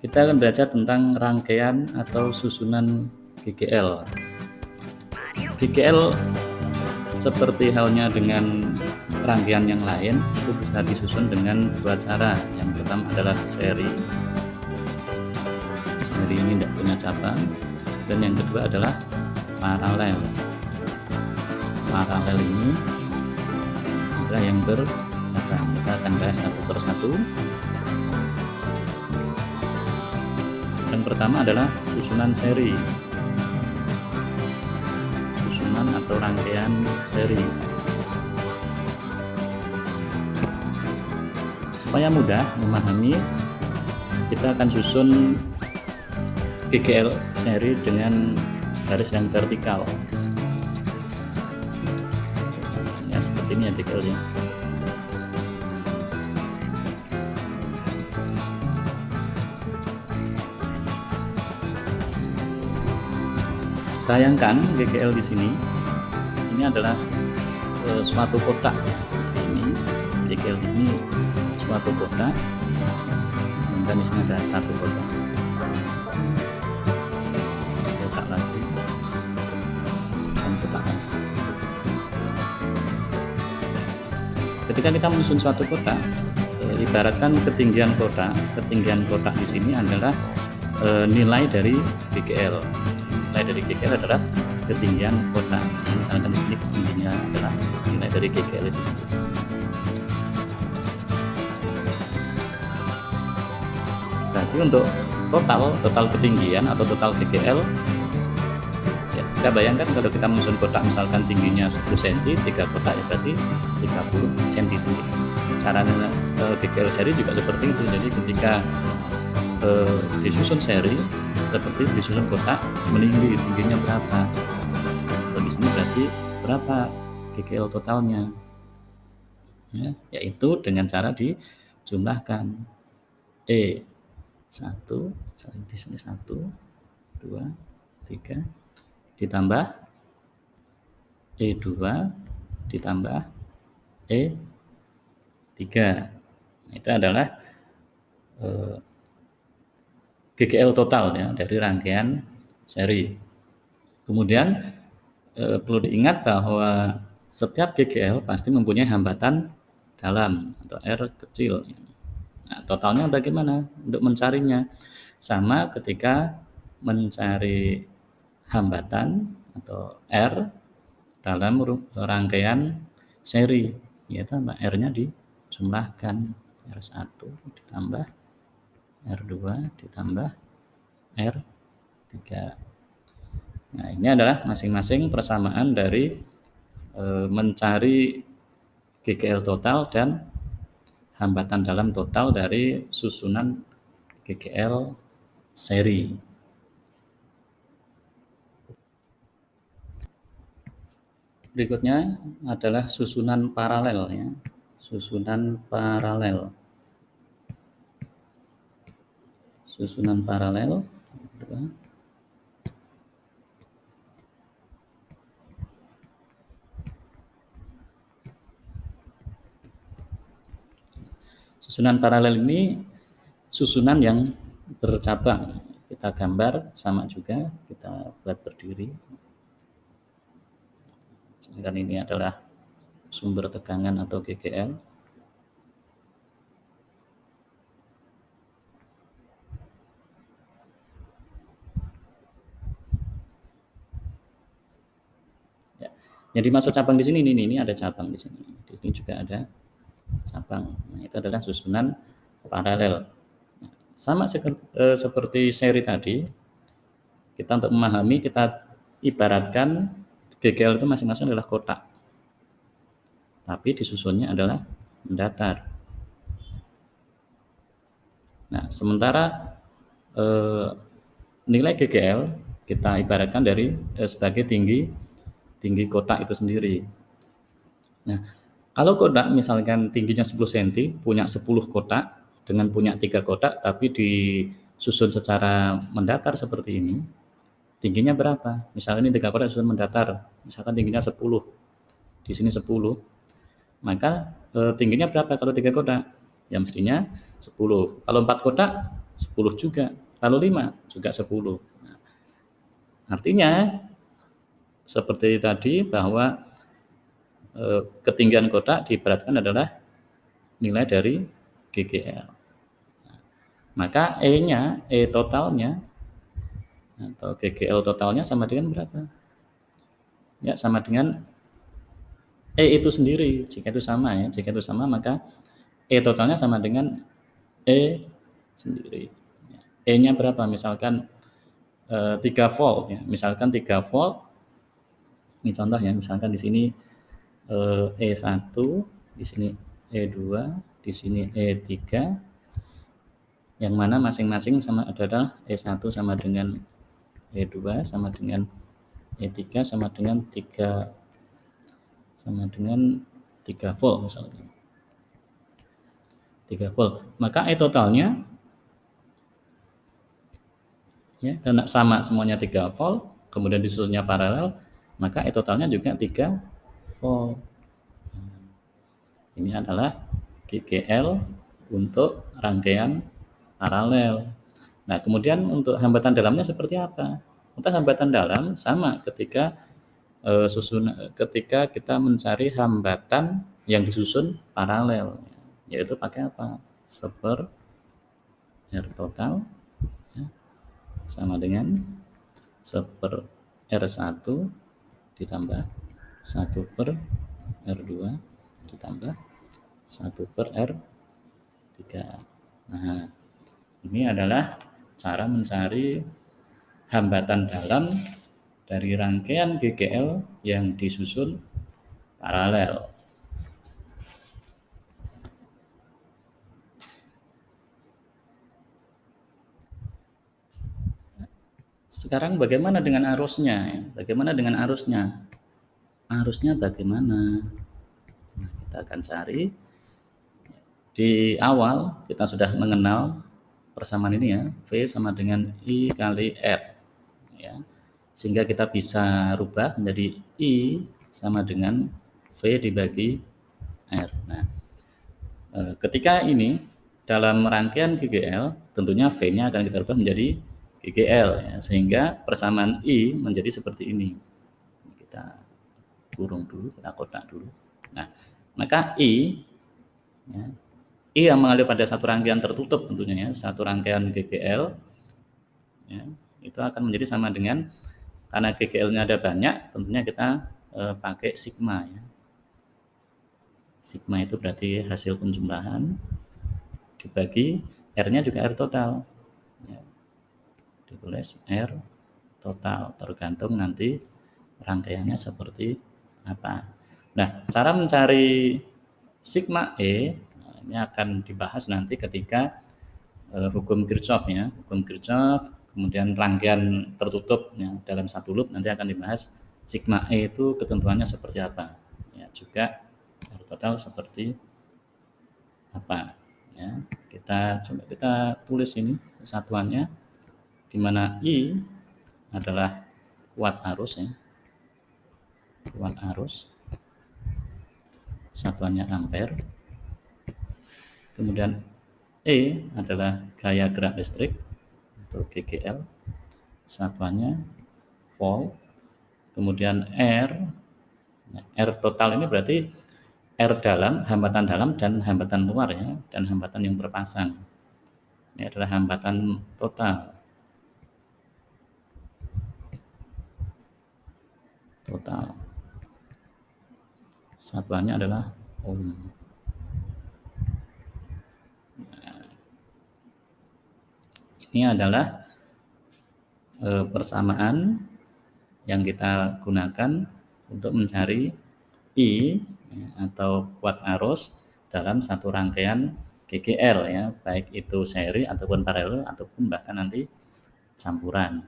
Kita akan belajar tentang rangkaian atau susunan GGL. GGL seperti halnya dengan rangkaian yang lain itu bisa disusun dengan dua cara. Yang pertama adalah seri. Seri ini tidak punya cabang. Dan yang kedua adalah paralel. Paralel ini adalah yang bercabang. Kita akan bahas satu persatu. Yang pertama adalah susunan seri. Susunan atau rangkaian seri. Supaya mudah memahami, kita akan susun GGL seri dengan garis yang vertikal. Ya, seperti ini ya GGL-nya. Bayangkan GGL di sini, ini adalah suatu kotak. Ini GGL di sini suatu kotak, dan di sini ada satu kotak. Kotak lagi, dan kotak lagi. Ketika kita menyusun suatu kotak, ibaratkan ketinggian kotak di sini adalah nilai dari GGL. Nilai dari GGL adalah ketinggian kotak. Misalkan di sini ketinggiannya adalah nilai dari GGL itu sendiri. Berarti untuk total ketinggian atau total GGL, ya, kita bayangkan kalau kita menyusun kotak misalkan tingginya 10 cm, 3 kotak ya berarti 30 cm tinggi. Cara GGL seri juga seperti itu. Jadi ketika disusun seri seperti disusun kotak, meninggi tingginya berapa. Kalau di sini berarti berapa GGL totalnya, ya, yaitu dengan cara dijumlahkan E1, di sini 1, 2, 3 ditambah E2 ditambah E3. Nah, itu adalah GGL total ya dari rangkaian seri. Kemudian perlu diingat bahwa setiap GGL pasti mempunyai hambatan dalam atau R kecil. Nah, totalnya bagaimana untuk mencarinya? Sama ketika mencari hambatan atau R dalam rangkaian seri, yaitu R-nya dijumlahkan, R1 ditambah R2 ditambah R3. Nah, ini adalah masing-masing persamaan dari mencari GGL total dan hambatan dalam total dari susunan GGL seri. Berikutnya adalah susunan paralel ya. Susunan paralel. Susunan paralel. Susunan paralel ini susunan yang bercabang. Kita gambar sama juga, kita buat berdiri. Dan ini adalah sumber tegangan atau GGL. Ya. Yang dimaksud cabang di sini ini ada cabang di sini. Di sini juga ada cabang. Nah, itu adalah susunan paralel. Sama seperti seri tadi, kita untuk memahami kita ibaratkan GGL itu masing-masing adalah kotak, tapi disusunnya adalah mendatar. Nah, sementara nilai GGL kita ibaratkan dari sebagai tinggi kotak itu sendiri. Nah, kalau kotak misalkan tingginya 10 cm, punya 10 kotak dengan punya 3 kotak, tapi disusun secara mendatar seperti ini, tingginya berapa? Misalnya ini 3 kotak disusun mendatar, misalkan tingginya 10, di sini 10, maka tingginya berapa kalau 3 kotak? Ya mestinya 10. Kalau 4 kotak 10 juga. Kalau 5 juga 10. Nah, artinya seperti tadi bahwa ketinggian kotak diibaratkan adalah nilai dari GGL. Maka E-nya, E totalnya atau GGL totalnya sama dengan berapa? Ya, sama dengan E itu sendiri. Jika itu sama ya, jika itu sama maka E totalnya sama dengan E sendiri. E-nya berapa? Misalkan 3 volt ya. Misalkan 3 volt. Ini contoh ya, misalkan di sini E1, di sini E2, di sini E3, yang mana masing-masing sama adalah E1 sama dengan E2 sama dengan E3 sama dengan 3 volt misalnya. 3 volt. Maka E totalnya ya karena sama semuanya 3 volt, kemudian disusunnya paralel, maka E totalnya juga 3 volt. Ini adalah GGL untuk rangkaian paralel. Nah, kemudian untuk hambatan dalamnya seperti apa? Untuk hambatan dalam sama ketika ketika kita mencari hambatan yang disusun paralel, yaitu pakai apa? Seper R total ya, sama dengan seper R1 ditambah 1 per R2 ditambah 1 per R3. Nah, ini adalah cara mencari hambatan dalam dari rangkaian GGL yang disusun paralel. Sekarang bagaimana dengan arusnya? Bagaimana dengan arusnya? Arusnya bagaimana? Nah, kita akan cari. Di awal kita sudah mengenal persamaan ini ya, V sama dengan I kali R. Ya. Sehingga kita bisa rubah menjadi I sama dengan V dibagi R. Nah, ketika ini dalam rangkaian GGL, tentunya V-nya akan kita rubah menjadi GGL ya, sehingga persamaan I menjadi seperti ini. Kita kurung dulu, kita kotak dulu. Nah, maka I ya, I yang mengalir pada satu rangkaian tertutup tentunya ya, satu rangkaian GGL ya, itu akan menjadi sama dengan, karena GGL-nya ada banyak, tentunya kita pakai sigma ya. Sigma itu berarti hasil penjumlahan dibagi R-nya juga R total ya. Ditulis R total, tergantung nanti rangkaiannya seperti apa. Nah, cara mencari sigma E ini akan dibahas nanti ketika hukum Kirchhoff ya, hukum Kirchhoff, kemudian rangkaian tertutup ya, dalam satu loop nanti akan dibahas sigma E itu ketentuannya seperti apa. Ya, juga R total seperti apa ya. Kita tulis ini satuannya, di mana I adalah kuat arus ya. Kuat arus. Satuannya ampere. Kemudian E adalah gaya gerak listrik atau GGL. Satuannya volt. Kemudian R total ini berarti R dalam, hambatan dalam dan hambatan luar ya, dan hambatan yang terpasang. Ini adalah hambatan total. Satuannya adalah ohm. Nah, ini adalah persamaan yang kita gunakan untuk mencari I ya, atau kuat arus dalam satu rangkaian GGL ya, baik itu seri ataupun paralel ataupun bahkan nanti campuran.